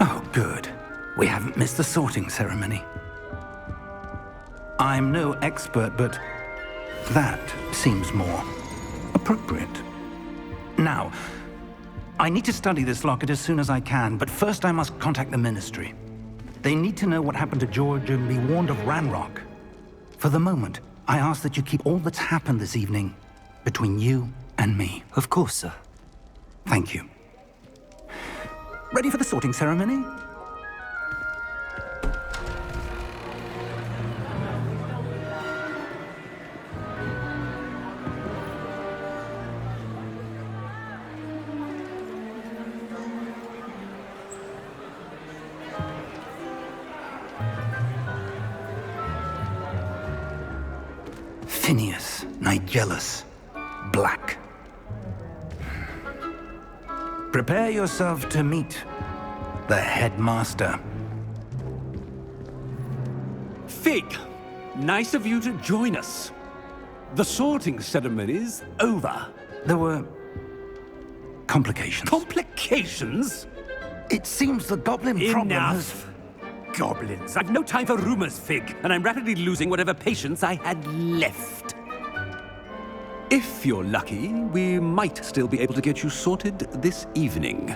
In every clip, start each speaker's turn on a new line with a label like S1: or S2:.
S1: Oh, good. We haven't missed the sorting ceremony. I'm no expert, but that seems more appropriate. Now, I need to study this locket as soon as I can, but first I must contact the Ministry. They need to know what happened to George and be warned of Ranrock. For the moment, I ask that you keep all that's happened this evening between you and me.
S2: Of course, sir.
S1: Thank you. Ready for the sorting ceremony? Phineas, Nigellus, Black. Prepare yourself to meet the headmaster.
S3: Fig, nice of you to join us. The sorting ceremony's over.
S1: There were complications.
S3: Complications?
S1: It seems the goblin problem has...
S3: Enough! Goblins. I've no time for rumors, Fig, and I'm rapidly losing whatever patience I had left. If you're lucky, we might still be able to get you sorted this evening.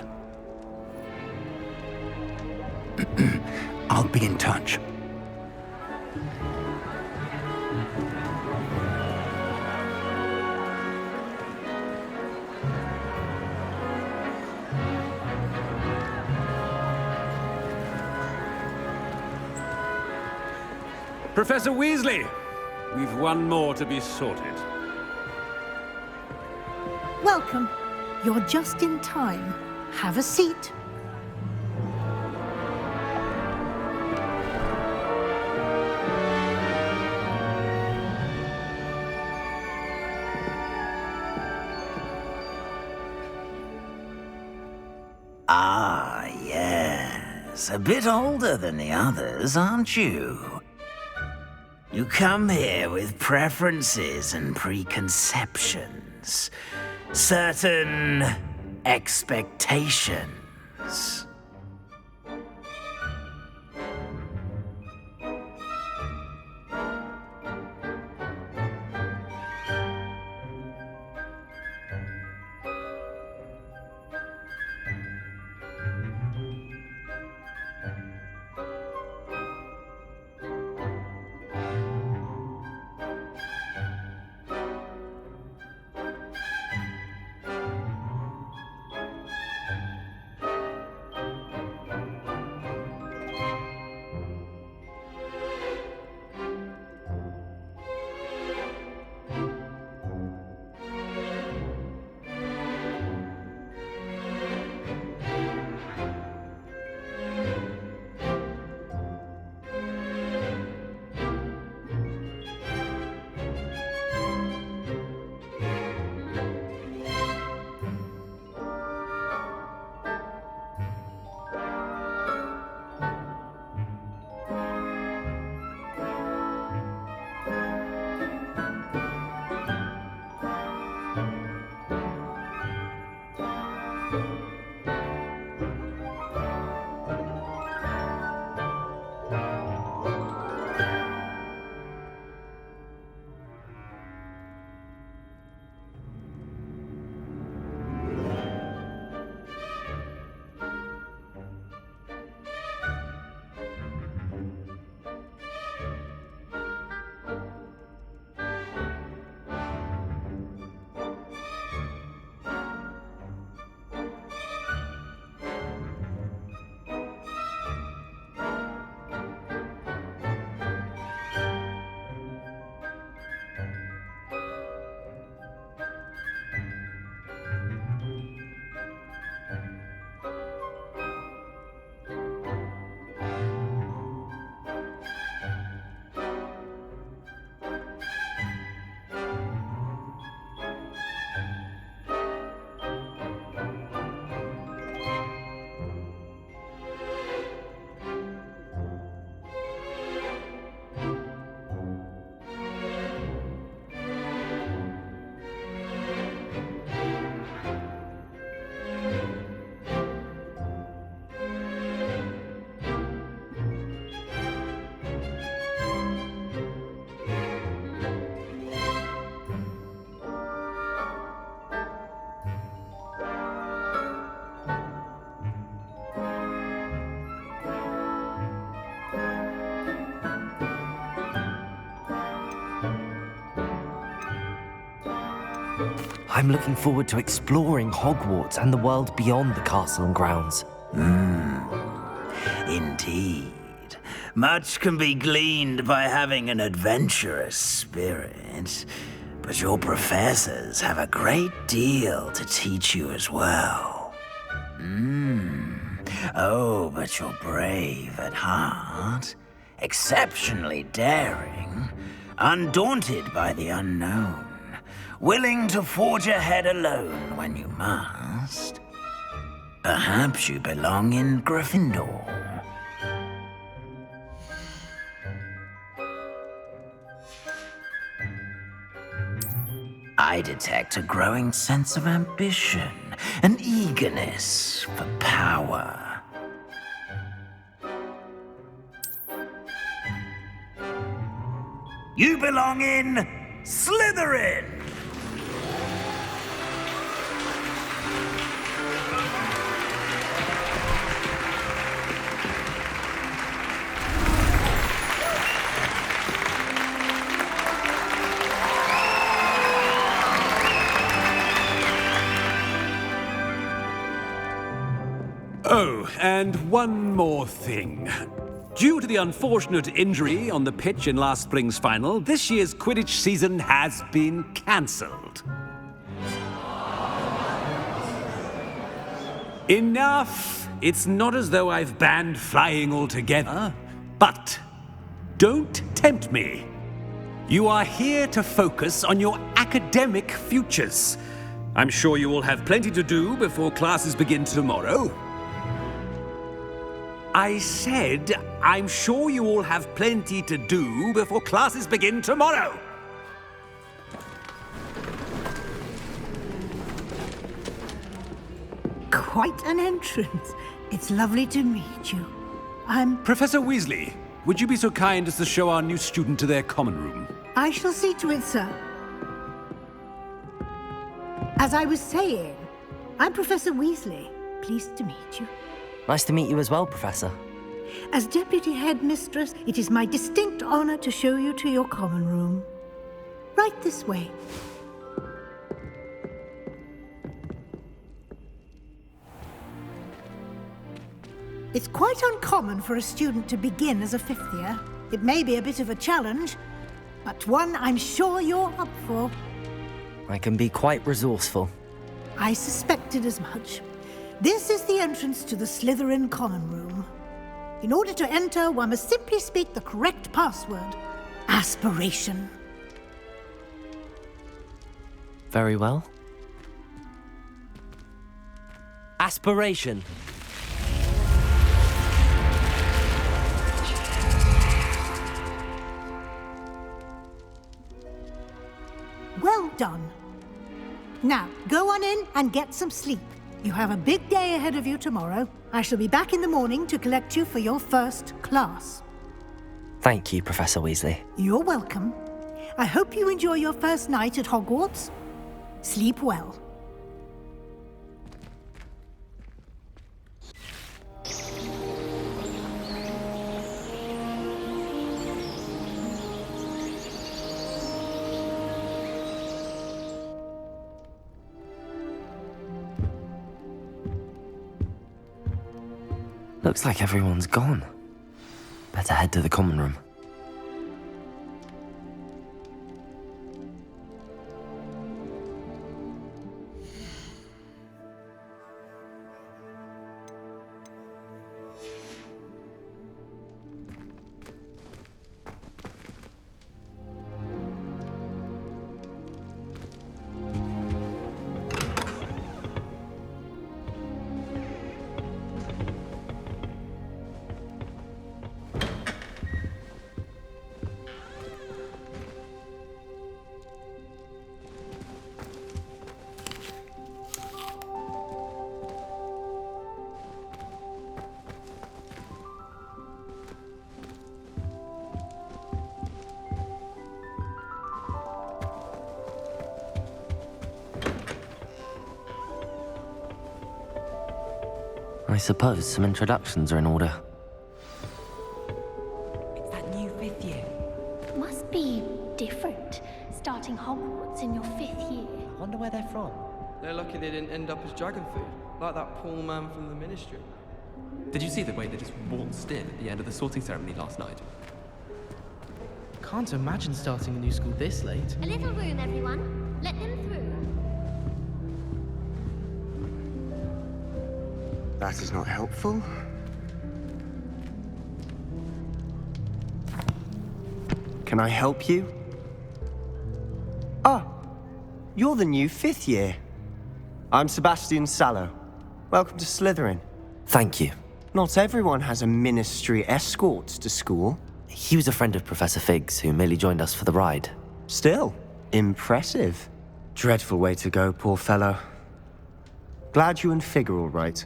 S1: I'll be in touch.
S3: Professor Weasley, we've one more to be sorted.
S4: Welcome. You're just in time. Have a seat.
S5: Ah, yes. A bit older than the others, aren't you? You come here with preferences and preconceptions. Certain expectations.
S2: I'm looking forward to exploring Hogwarts and the world beyond the castle and grounds.
S5: Indeed. Much can be gleaned by having an adventurous spirit, but your professors have a great deal to teach you as well. Oh, but you're brave at heart, exceptionally daring, undaunted by the unknown, willing to forge ahead alone when you must. Perhaps you belong in Gryffindor. I detect a growing sense of ambition, an eagerness for power. You belong in Slytherin!
S3: Oh, and one more thing. Due to the unfortunate injury on the pitch in last spring's final, this year's Quidditch season has been cancelled. Enough! It's not as though I've banned flying altogether, but don't tempt me. You are here to focus on your academic futures. I'm sure you will have plenty to do before classes begin tomorrow. I said, I'm sure you all have plenty to do before classes begin tomorrow.
S4: Quite an entrance. It's lovely to meet you.
S3: Professor Weasley, would you be so kind as to show our new student to their common room?
S4: I shall see to it, sir. As I was saying, I'm Professor Weasley. Pleased to meet you.
S2: Nice to meet you as well, Professor.
S4: As Deputy Headmistress, it is my distinct honor to show you to your common room. Right this way. It's quite uncommon for a student to begin as a fifth year. It may be a bit of a challenge, but one I'm sure you're up for.
S2: I can be quite resourceful.
S4: I suspected as much. This is the entrance to the Slytherin common room. In order to enter, one must simply speak the correct password. Aspiration.
S2: Very well. Aspiration.
S4: Well done. Now, go on in and get some sleep. You have a big day ahead of you tomorrow. I shall be back in the morning to collect you for your first class.
S2: Thank you, Professor Weasley.
S4: You're welcome. I hope you enjoy your first night at Hogwarts. Sleep well.
S2: Looks like everyone's gone. Better head to the common room. I suppose some introductions are in order.
S6: It's that new fifth year.
S7: Must be different, starting Hogwarts in your fifth year.
S6: I wonder
S2: wonder where they're from.
S6: They're lucky they didn't end up as dragon food, like that poor man from the ministry.
S7: Did you see the way they just waltzed in at the end of the sorting ceremony last night?
S8: Can't imagine starting a new school this late.
S9: A little room, everyone. Let them through.
S10: That is not helpful. Can I help you? Ah, you're the new 5th year. I'm Sebastian Sallow. Welcome to Slytherin.
S2: Thank you.
S10: Not everyone has a ministry escort to school.
S2: He was a friend of Professor Fig's who merely joined us for the ride.
S10: Still, impressive. Dreadful way to go, poor fellow. Glad you and Fig are all right.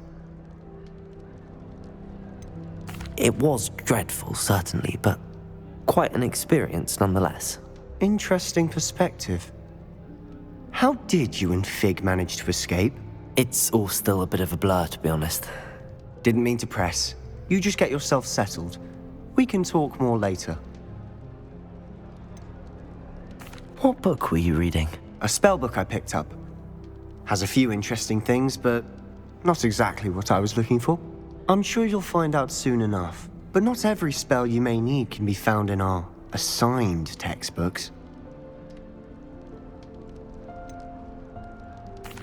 S2: It was dreadful, certainly, but quite an experience nonetheless.
S10: Interesting perspective. How did you and Fig manage to escape?
S2: It's all still a bit of a blur, to be honest.
S10: Didn't mean to press. You just get yourself settled. We can talk more later.
S2: What book were you reading?
S10: A spell book I picked up. Has a few interesting things, but not exactly what I was looking for. I'm sure you'll find out soon enough. But not every spell you may need can be found in our assigned textbooks.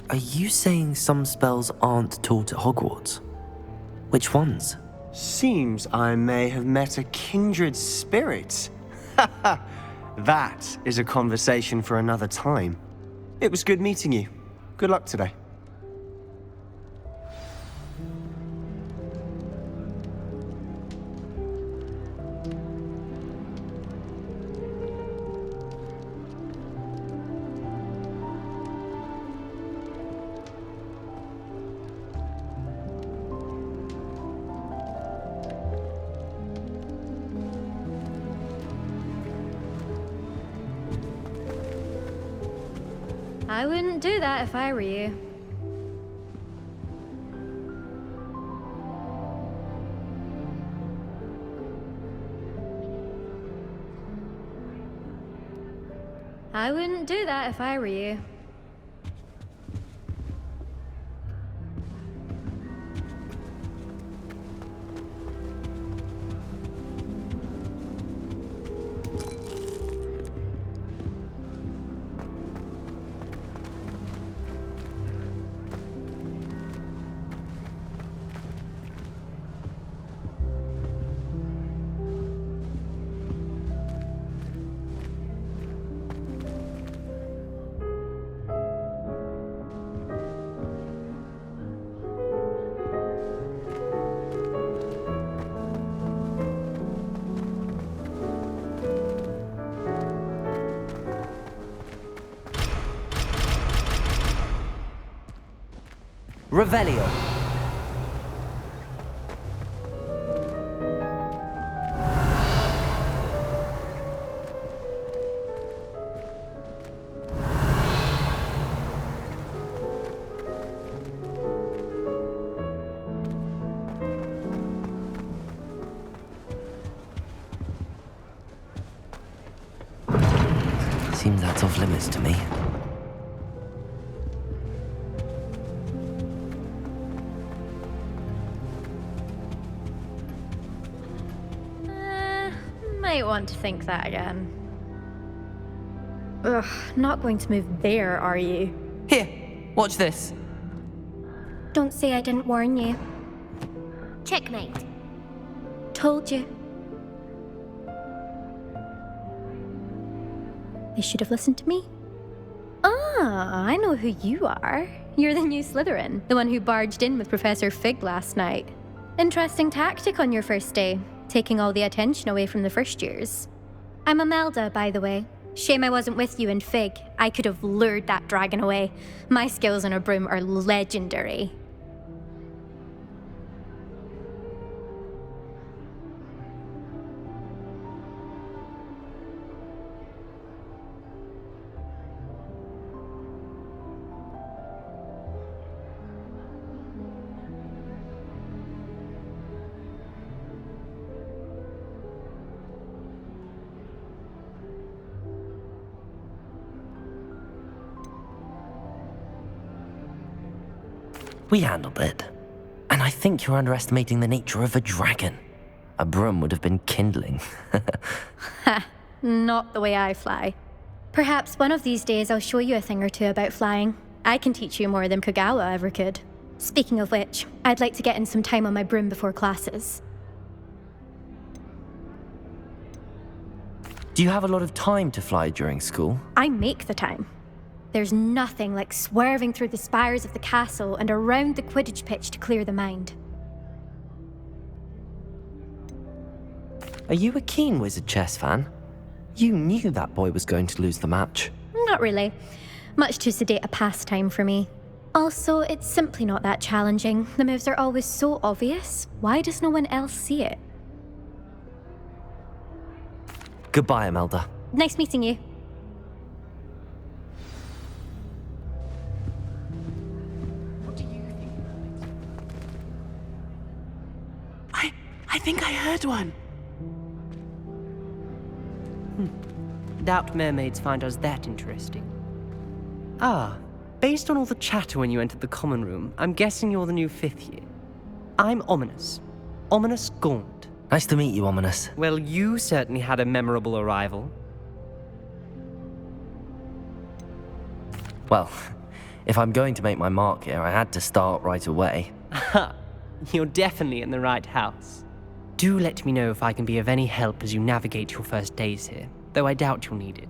S2: Are you saying some spells aren't taught at Hogwarts? Which ones?
S10: Seems I may have met a kindred spirit. That is a conversation for another time. It was good meeting you. Good luck today.
S9: I wouldn't do that if I were you. I wouldn't do that if I were you.
S2: Revelio. Seems that's off limits to me.
S9: Might want to think that again. Ugh, not going to move there, are you?
S8: Here, watch this.
S9: Don't say I didn't warn you.
S11: Checkmate.
S9: Told you. They should have listened to me. Ah, I know who you are. You're the new Slytherin, the one who barged in with Professor Fig last night. Interesting tactic on your first day, taking all the attention away from the first years. I'm Imelda, by the way. Shame I wasn't with you and Fig. I could have lured that dragon away. My skills on a broom are legendary.
S2: We handled it. And I think you're underestimating the nature of a dragon. A broom would have been kindling.
S9: Ha, not the way I fly. Perhaps one of these days I'll show you a thing or two about flying. I can teach you more than Kagawa ever could. Speaking of which, I'd like to get in some time on my broom before classes.
S2: Do you have a lot of time to fly during school?
S9: I make the time. There's nothing like swerving through the spires of the castle and around the Quidditch pitch to clear the mind.
S2: Are you a keen Wizard chess fan? You knew that boy was going to lose the match.
S9: Not really. Much too sedate a pastime for me. Also, it's simply not that challenging. The moves are always so obvious. Why does no one else see it?
S2: Goodbye, Imelda.
S9: Nice meeting you.
S8: I think I heard one. Doubt mermaids find us that interesting. Ah, based on all the chatter when you entered the common room, I'm guessing you're the new 5th year. I'm Ominous. Ominous Gaunt.
S2: Nice to meet you, Ominous.
S8: Well, you certainly had a memorable arrival.
S2: Well, if I'm going to make my mark here, I had to start right away.
S8: Ha! You're definitely in the right house. Do let me know if I can be of any help as you navigate your first days here, though I doubt you'll need it.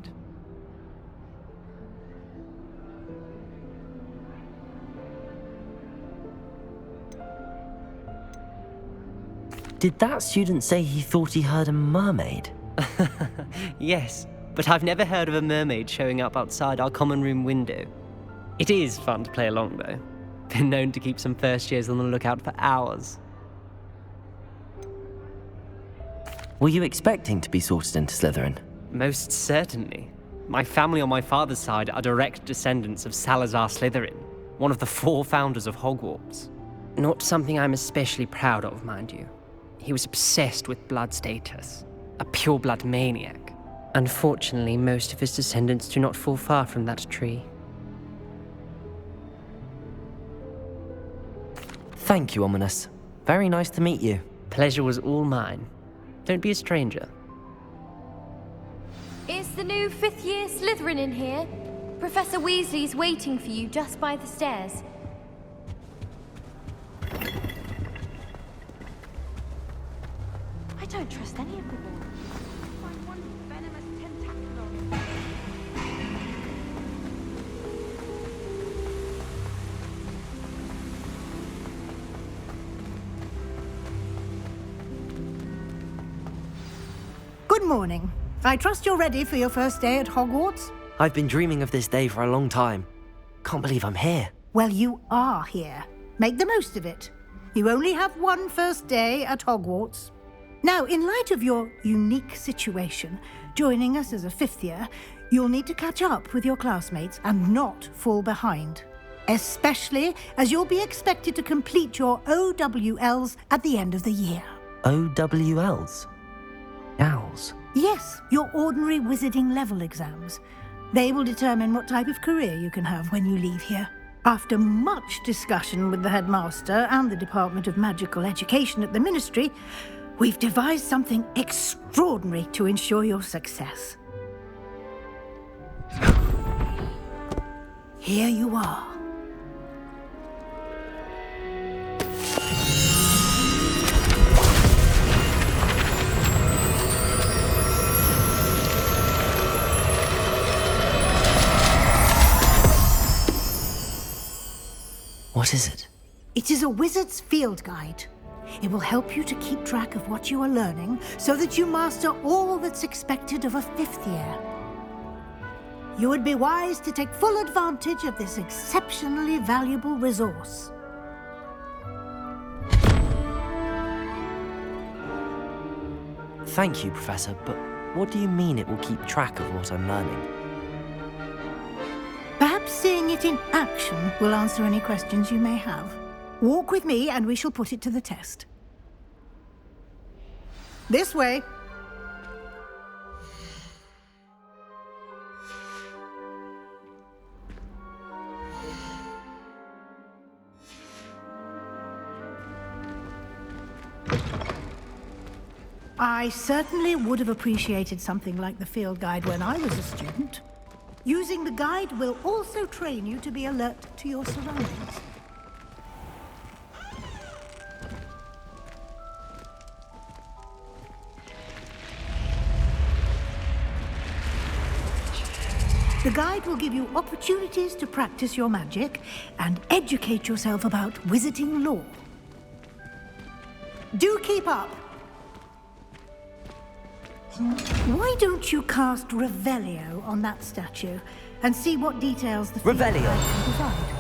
S2: Did that student say he thought he heard a mermaid?
S8: Yes, but I've never heard of a mermaid showing up outside our common room window. It is fun to play along, though. Been known to keep some first years on the lookout for hours.
S2: Were you expecting to be sorted into Slytherin?
S8: Most certainly. My family on my father's side are direct descendants of Salazar Slytherin, one of the 4 founders of Hogwarts. Not something I'm especially proud of, mind you. He was obsessed with blood status, a pure-blood maniac. Unfortunately, most of his descendants do not fall far from that tree.
S2: Thank you, Ominous. Very nice to meet you.
S8: Pleasure was all mine. Don't be a stranger.
S11: Is the new 5th year Slytherin in here? Professor Weasley's waiting for you just by the stairs. I don't trust any of them all. Find one venomous tentaculon.
S4: Good morning. I trust you're ready for your first day at Hogwarts?
S2: I've been dreaming of this day for a long time. Can't believe I'm here.
S4: Well, you are here. Make the most of it. You only have one first day at Hogwarts. Now, in light of your unique situation, joining us as a 5th year, you'll need to catch up with your classmates and not fall behind. Especially as you'll be expected to complete your OWLs at the end of the year.
S2: OWLs? Owls?
S4: Yes, your ordinary wizarding level exams. They will determine what type of career you can have when you leave here. After much discussion with the headmaster and the Department of Magical Education at the Ministry, we've devised something extraordinary to ensure your success. Here you are.
S2: What is it?
S4: It is a wizard's field guide. It will help you to keep track of what you are learning so that you master all that's expected of a 5th year. You would be wise to take full advantage of this exceptionally valuable resource.
S2: Thank you, Professor, but what do you mean it will keep track of what I'm learning?
S4: Perhaps seeing it in action will answer any questions you may have. Walk with me and we shall put it to the test. This way. I certainly would have appreciated something like the field guide when I was a student. Using the guide will also train you to be alert to your surroundings. The guide will give you opportunities to practice your magic and educate yourself about wizarding lore. Do keep up! Why don't you cast Revelio on that statue and see what details the field guide can provide?